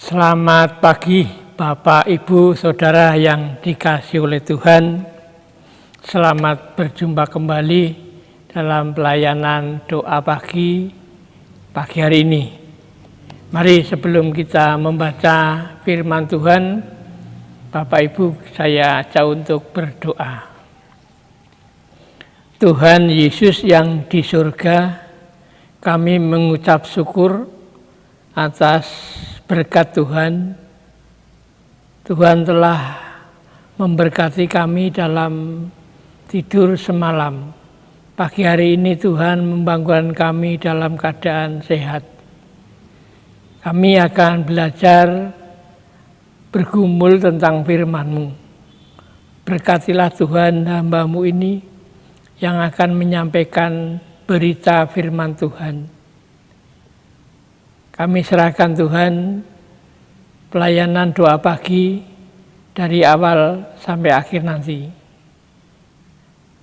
Selamat pagi Bapak, Ibu, Saudara yang dikasihi oleh Tuhan. Selamat berjumpa kembali dalam pelayanan doa pagi hari ini. Mari sebelum kita membaca firman Tuhan, Bapak Ibu saya ajak untuk berdoa. Tuhan Yesus yang di surga, kami mengucap syukur atas berkat Tuhan. Tuhan telah memberkati kami dalam tidur semalam. Pagi hari ini Tuhan membangunkan kami dalam keadaan sehat. Kami akan belajar bergumul tentang firman-Mu. Berkatilah Tuhan hamba-Mu ini yang akan menyampaikan berita firman Tuhan. Kami serahkan Tuhan pelayanan doa pagi dari awal sampai akhir nanti.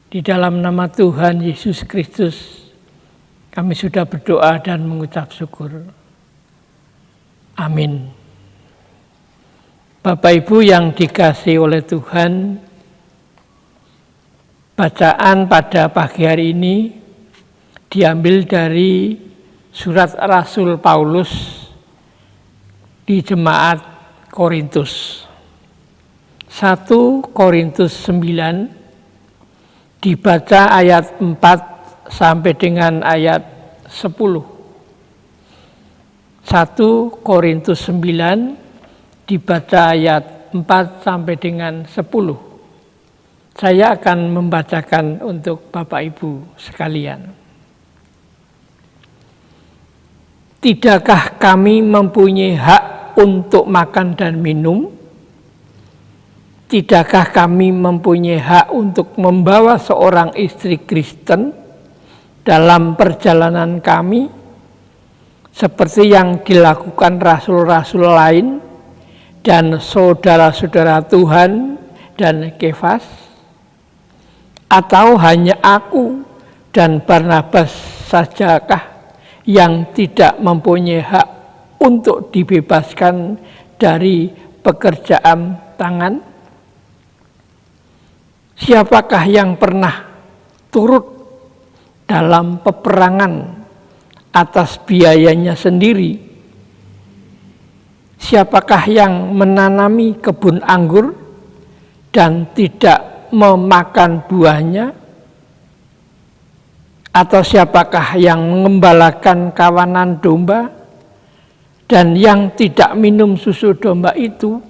Di dalam nama Tuhan Yesus Kristus kami sudah berdoa dan mengucap syukur. Amin. Bapak Ibu yang dikasihi oleh Tuhan, bacaan pada pagi hari ini diambil dari surat Rasul Paulus di jemaat Korintus. 1 Korintus 9 dibaca ayat 4 sampai dengan ayat 10. 1 Korintus 9 dibaca ayat 4 sampai dengan 10. Saya akan membacakan untuk Bapak Ibu sekalian. Tidakkah kami mempunyai hak untuk makan dan minum? Tidakkah kami mempunyai hak untuk membawa seorang istri Kristen dalam perjalanan kami, seperti yang dilakukan rasul-rasul lain dan saudara-saudara Tuhan dan Kefas? Atau hanya aku dan Barnabas sajakah yang tidak mempunyai hak untuk dibebaskan dari pekerjaan tangan? Siapakah yang pernah turut dalam peperangan atas biayanya sendiri? Siapakah yang menanami kebun anggur dan tidak memakan buahnya? Atau siapakah yang mengembalakan kawanan domba dan yang tidak minum susu domba itu?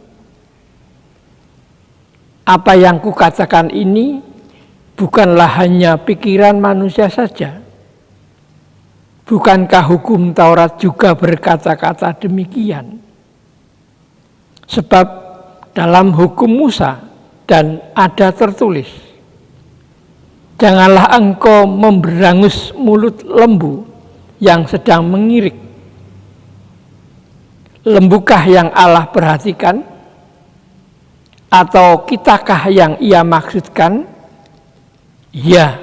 Apa yang kukatakan ini bukanlah hanya pikiran manusia saja. Bukankah hukum Taurat juga berkata-kata demikian? Sebab dalam hukum Musa dan ada tertulis, janganlah engkau memberangus mulut lembu yang sedang mengirik. Lembukah yang Allah perhatikan? Atau kitakah yang ia maksudkan? Ya,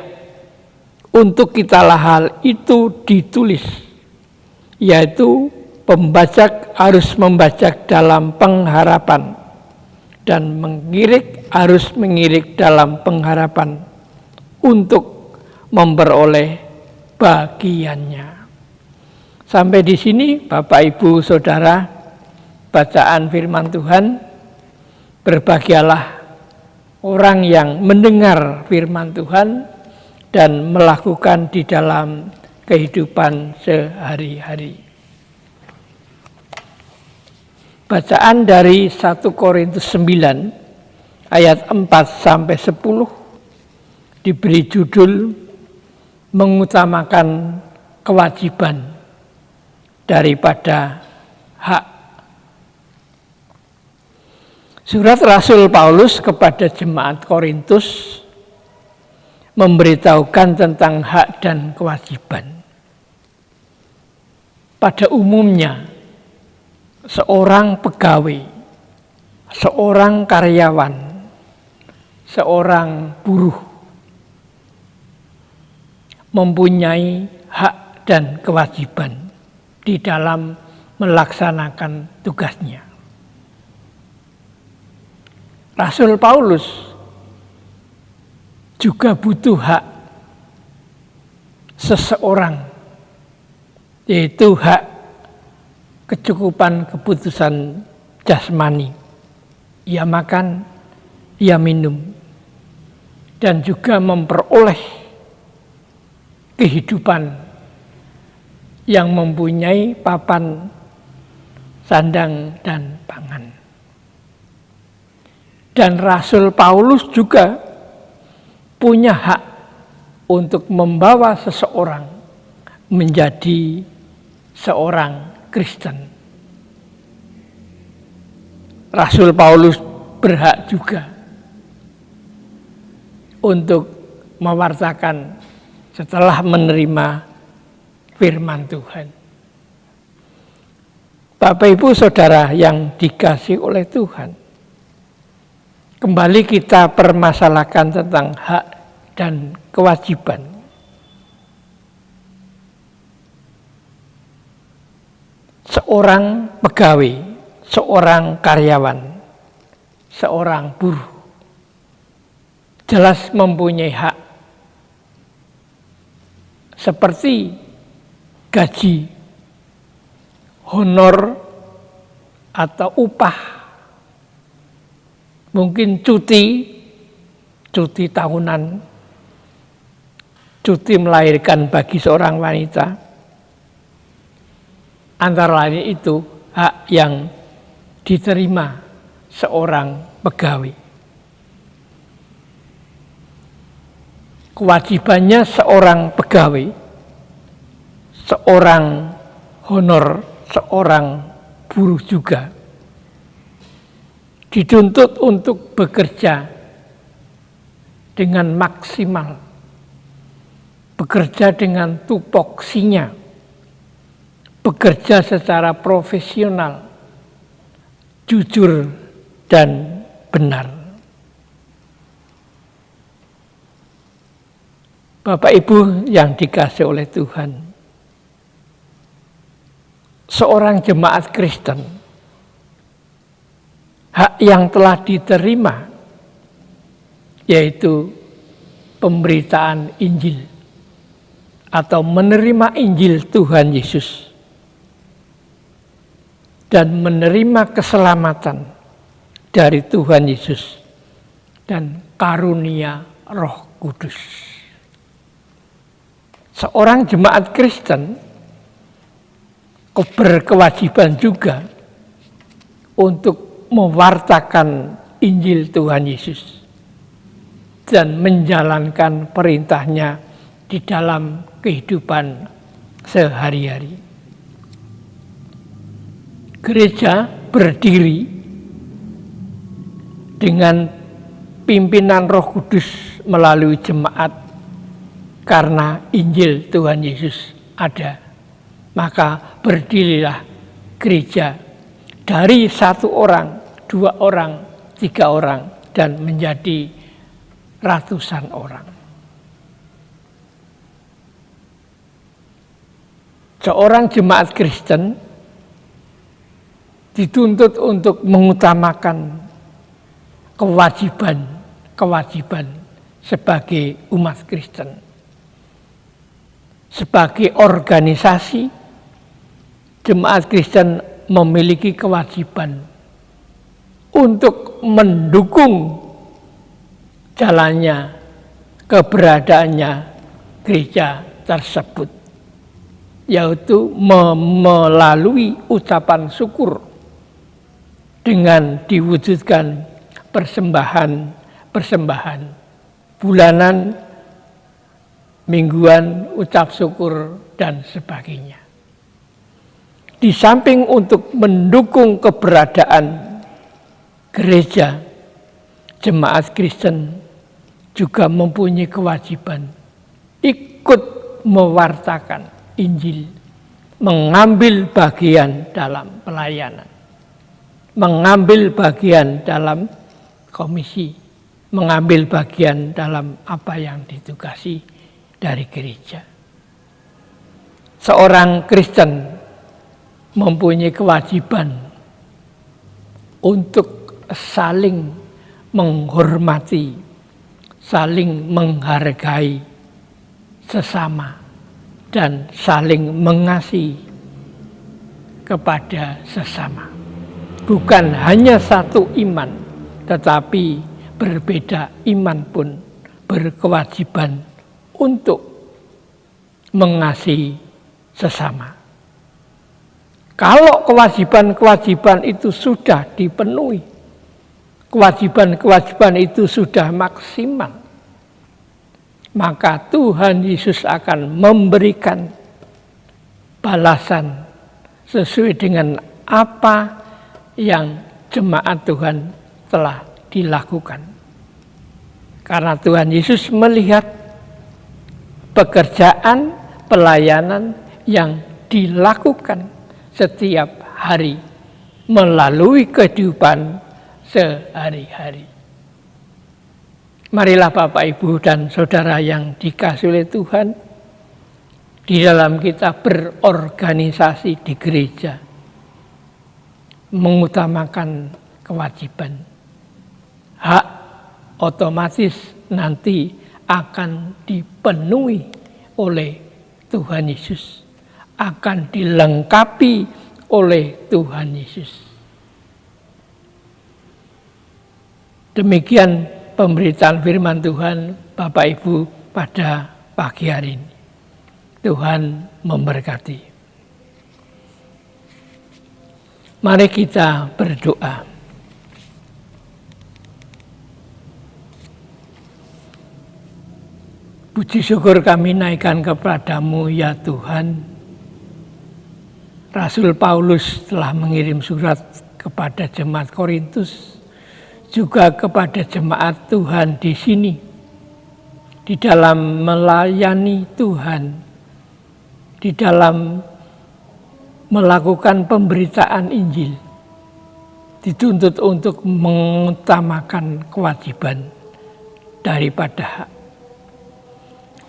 untuk kitalah hal itu ditulis, yaitu pembajak harus membajak dalam pengharapan, dan mengirik harus mengirik dalam pengharapan, untuk memperoleh bagiannya. Sampai di sini Bapak Ibu Saudara bacaan firman Tuhan. Berbahagialah orang yang mendengar firman Tuhan dan melakukan di dalam kehidupan sehari-hari. Bacaan dari 1 Korintus 9 ayat 4 sampai 10 diberi judul mengutamakan kewajiban daripada hak. Surat Rasul Paulus kepada jemaat Korintus memberitahukan tentang hak dan kewajiban. Pada umumnya, seorang pegawai, seorang karyawan, seorang buruh mempunyai hak dan kewajiban di dalam melaksanakan tugasnya. Rasul Paulus juga butuh hak seseorang, yaitu hak kecukupan kebutuhan jasmani. Ia makan, ia minum, dan juga memperoleh kehidupan yang mempunyai papan, sandang, dan pangan. Dan Rasul Paulus juga punya hak untuk membawa seseorang menjadi seorang Kristen. Rasul Paulus berhak juga untuk mewartakan setelah menerima firman Tuhan. Bapak Ibu Saudara yang dikasihi oleh Tuhan, kembali kita permasalahkan tentang hak dan kewajiban. Seorang pegawai, seorang karyawan, seorang buruh jelas mempunyai hak seperti gaji, honor, atau upah, mungkin cuti tahunan, cuti melahirkan bagi seorang wanita. Antara lain itu hak yang diterima seorang pegawai. Kewajibannya seorang pegawai, seorang honor, seorang buruh juga dituntut untuk bekerja dengan maksimal, bekerja dengan tupoksinya, bekerja secara profesional, jujur, dan benar. Bapak Ibu yang dikasihi oleh Tuhan, seorang jemaat Kristen, hak yang telah diterima yaitu pemberitaan Injil atau menerima Injil Tuhan Yesus dan menerima keselamatan dari Tuhan Yesus dan karunia Roh Kudus. Seorang jemaat Kristen berkewajiban juga untuk mewartakan Injil Tuhan Yesus dan menjalankan perintahnya di dalam kehidupan sehari-hari. Gereja berdiri dengan pimpinan Roh Kudus melalui jemaat karena Injil Tuhan Yesus ada. Maka berdirilah gereja dari 1 orang, 2 orang, 3 orang, dan menjadi ratusan orang. Seorang jemaat Kristen dituntut untuk mengutamakan kewajiban sebagai umat Kristen. Sebagai organisasi, jemaat Kristen memiliki kewajiban untuk mendukung jalannya, keberadaannya gereja tersebut, yaitu melalui ucapan syukur dengan diwujudkan persembahan bulanan, mingguan, ucap syukur, dan sebagainya. Di samping untuk mendukung keberadaan gereja, jemaat Kristen juga mempunyai kewajiban ikut mewartakan Injil, mengambil bagian dalam pelayanan, mengambil bagian dalam komisi, mengambil bagian dalam apa yang ditugasi dari gereja. Seorang Kristen mempunyai kewajiban untuk saling menghormati, saling menghargai sesama, dan saling mengasihi kepada sesama. Bukan hanya satu iman, tetapi berbeda iman pun berkewajiban untuk mengasihi sesama. Kalau kewajiban-kewajiban itu sudah dipenuhi, kewajiban-kewajiban itu sudah maksimal, maka Tuhan Yesus akan memberikan balasan sesuai dengan apa yang jemaat Tuhan telah dilakukan. Karena Tuhan Yesus melihat pekerjaan pelayanan yang dilakukan setiap hari melalui kehidupan sehari-hari. Marilah Bapak, Ibu, dan Saudara yang dikasihi oleh Tuhan, di dalam kita berorganisasi di gereja, mengutamakan kewajiban. Hak otomatis nanti akan dipenuhi oleh Tuhan Yesus, akan dilengkapi oleh Tuhan Yesus. Demikian pemberitaan firman Tuhan, Bapak Ibu, pada pagi hari ini. Tuhan memberkati. Mari kita berdoa. Puji syukur kami naikkan kepadamu ya Tuhan. Rasul Paulus telah mengirim surat kepada jemaat Korintus, juga kepada jemaat Tuhan di sini, di dalam melayani Tuhan, di dalam melakukan pemberitaan Injil, dituntut untuk mengutamakan kewajiban daripada hak.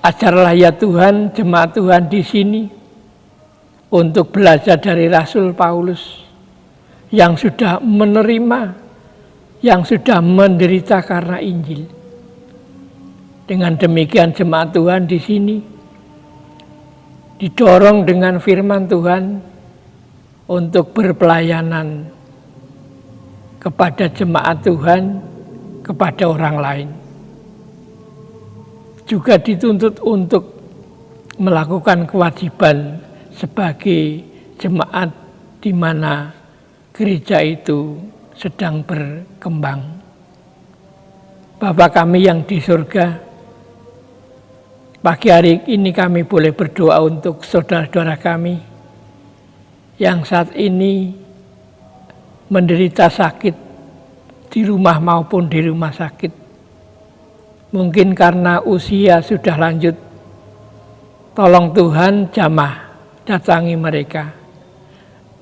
Ajarlah ya Tuhan jemaat Tuhan di sini untuk belajar dari Rasul Paulus yang sudah menerima, yang sudah menderita karena Injil. Dengan demikian jemaat Tuhan di sini didorong dengan firman Tuhan untuk berpelayanan kepada jemaat Tuhan, kepada orang lain. Juga dituntut untuk melakukan kewajiban sebagai jemaat di mana gereja itu sedang berkembang. Bapa kami yang di surga, pagi hari ini kami boleh berdoa untuk saudara-saudara kami yang saat ini menderita sakit di rumah maupun di rumah sakit. Mungkin karena usia sudah lanjut, tolong Tuhan jamah datangi mereka.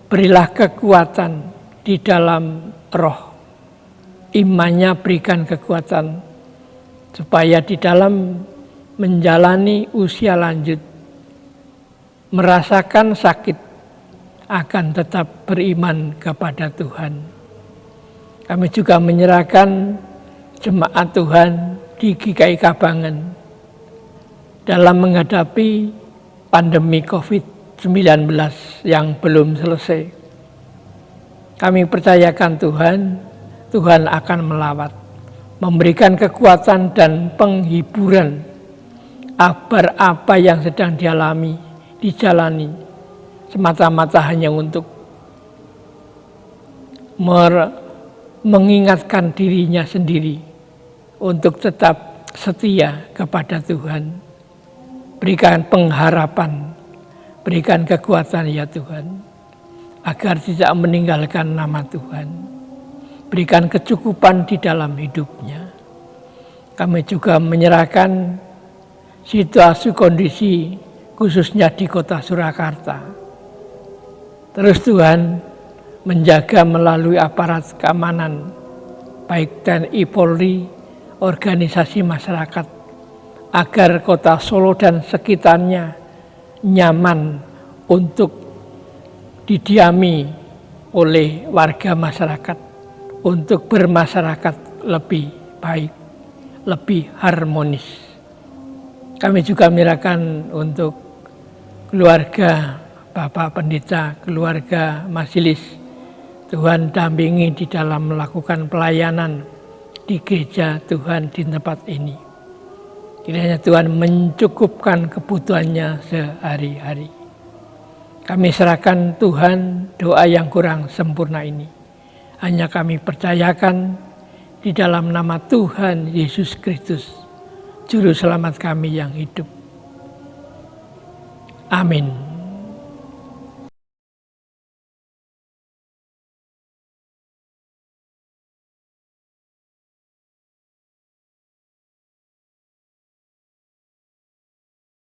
Berilah kekuatan di dalam roh. Imannya berikan kekuatan supaya di dalam menjalani usia lanjut, merasakan sakit, akan tetap beriman kepada Tuhan. Kami juga menyerahkan jemaat Tuhan di GKI Kabangen dalam menghadapi pandemi COVID-19 yang belum selesai. Kami percayakan Tuhan, Tuhan akan melawat, memberikan kekuatan dan penghiburan agar apa yang sedang dijalani, semata-mata hanya untuk mengingatkan dirinya sendiri untuk tetap setia kepada Tuhan. Berikan pengharapan, berikan kekuatan ya Tuhan, agar tidak meninggalkan nama Tuhan. Berikan kecukupan di dalam hidupnya. Kami juga menyerahkan situasi kondisi khususnya di kota Surakarta. Terus Tuhan menjaga melalui aparat keamanan, baik TNI, Polri, organisasi masyarakat, agar kota Solo dan sekitarnya nyaman untuk didiami oleh warga masyarakat untuk bermasyarakat lebih baik, lebih harmonis. Kami juga menyerahkan untuk keluarga Bapak Pendeta, keluarga Majelis, Tuhan dampingi di dalam melakukan pelayanan di gereja Tuhan di tempat ini. Kiranya Tuhan mencukupkan kebutuhannya sehari-hari. Kami serahkan Tuhan doa yang kurang sempurna ini. Hanya kami percayakan di dalam nama Tuhan Yesus Kristus, Juru Selamat kami yang hidup. Amin.